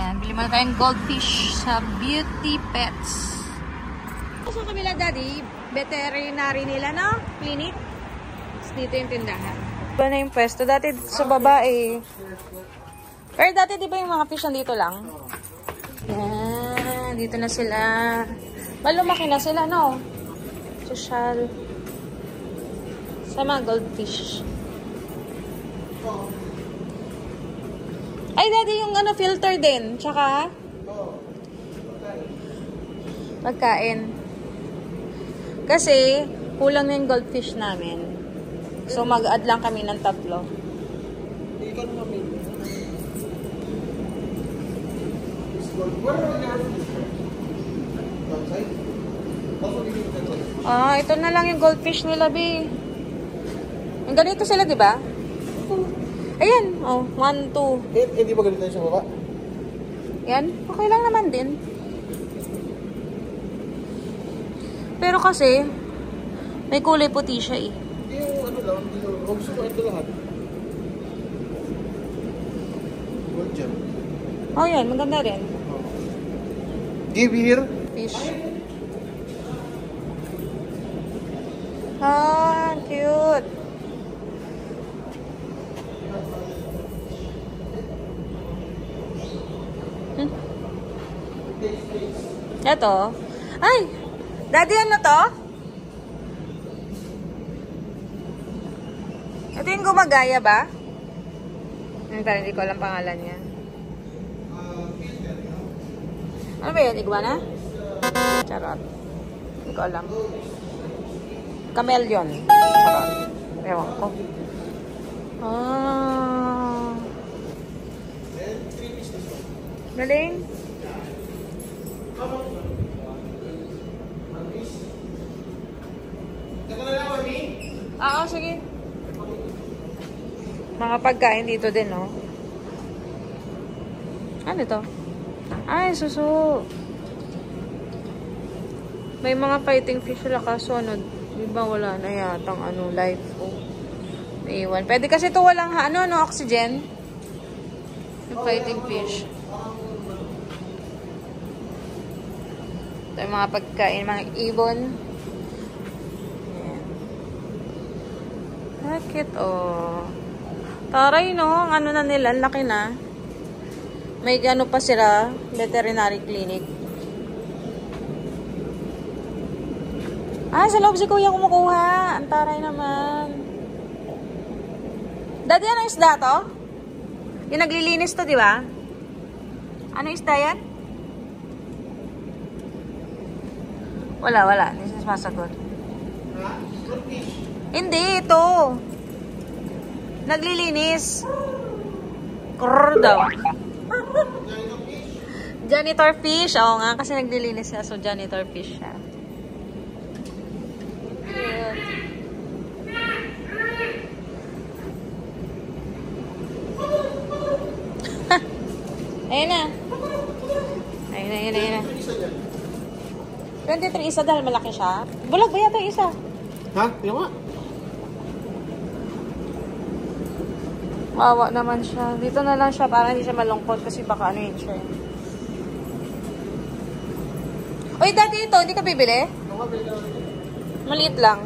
Ayan, bili muna tayong goldfish sa Beauty Pets. Sa kabila, Daddy, veterinary nila, no? Clinic. Dito yung tindahan. Iba na yung pwesto. Dati sa baba eh. Pero dati di ba yung mga fish nandito lang? Yan. Dito na sila. Malumaki na sila, no? Social. Sa mga goldfish. Ay, Daddy, yung ano, filter din. Tsaka pagkain. Kasi kulang na yung goldfish namin. So, mag-add lang kami ng 3. Ah, ito na lang yung goldfish nila, B. Yung ganito sila, di ba? Ayan. Oh, 1, 2. Hindi ba ganito sa baba? Yan. Okay lang naman din. Pero kasi, may kulay puti siya eh. Yung ano lang, huwag suko ito lahat. Gold gem. Oh, yan. Maganda rin. Give here. Fish. Ah, cute. Ito. Ay! Daddy, ano to? Ito yung gumagaya ba? Hindi ko alam pangalan niya. Ano ba yan? Iguana? Charot. Hindi ko alam. Chameleon. Charot. Ewan ko. Ah. Galing. Oo, sige. Mga pagkain dito din, no? Ano ito? Ay, suso. May mga fighting fish sila kaso ano, di ba wala na yatang ano, life. Oh. Naiwan. Pwede kasi ito walang ano, oxygen. Yung fighting fish. Ito yung mga pagkain, mga ibon. Bakit, oh. Taray, no? Ang ano na nila, laki na. May ano pa sila, veterinary clinic. Ah, sa loob si Kuya kumukuha. Ang taray naman. Daddy, ano isda to? Yung naglilinis to, di ba? Ano isda yan? Wala. Hindi siya masagot. Hindi, ito. Naglilinis. Krrr daw. Janitor fish. Oo nga, kasi naglilinis siya. So, janitor fish siya. Ayun na. Ayun na. 23 isa dahil malaki siya. Bulag ba yata yung isa? Ha? Yung nga. Wawa naman siya. Dito na lang siya para hindi siya malungkot kasi baka ano yun siya. Uy, dati ito, hindi ka bibili? Maliit lang.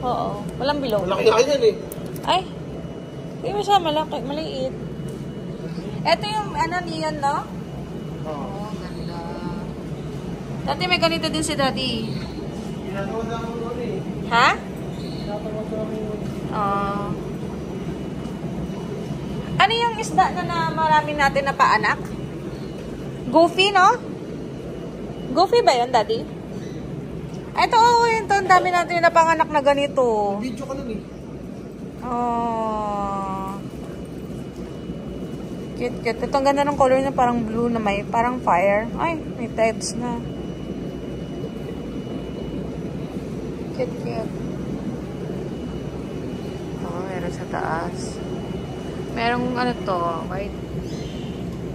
Oo. Walang bilog. Malaki na yan eh. Ay. Hindi mo siya malaki. Maliit. Ito yung ano niyan, no? Oo. Ganda. Dati may ganito din si Daddy. Ginagawa na ako noon eh. Ha? Ginagawa na ako noon. Ano yung isda na marami natin na paanak? Goofy, no? Goofy ba yun, Daddy? Ito, ito. Ang dami natin na panganak na ganito. Video ka nun eh. Oh. Cute. Ito, ang ganda ng color niya. Parang blue na may, parang fire. Ay, may types na. Cute. Oh, meron sa taas. Merong ano to, white.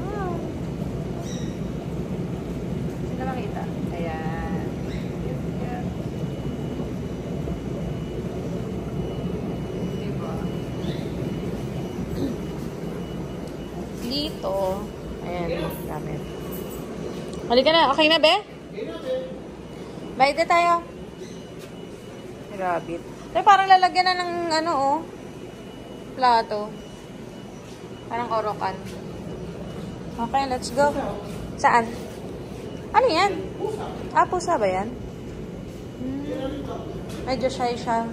Oh. Sino makita? Ayan. Cute. Diba? Dito, Ayan, gamit. Halika na. Okay na, be? Bayad na tayo. Rabbit. Pero parang lalagyan na ng ano, oh. Plato. Parang orokan. Okay, let's go. Saan? Ano yan? Ah, pusa ba yan? Medyo shy siya.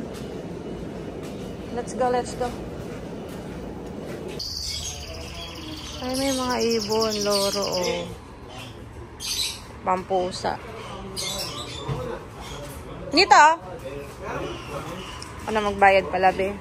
Let's go, let's go. Ay, may mga ibon, loro, oh. Pampusa. Dito. Ano magbayad pala, be?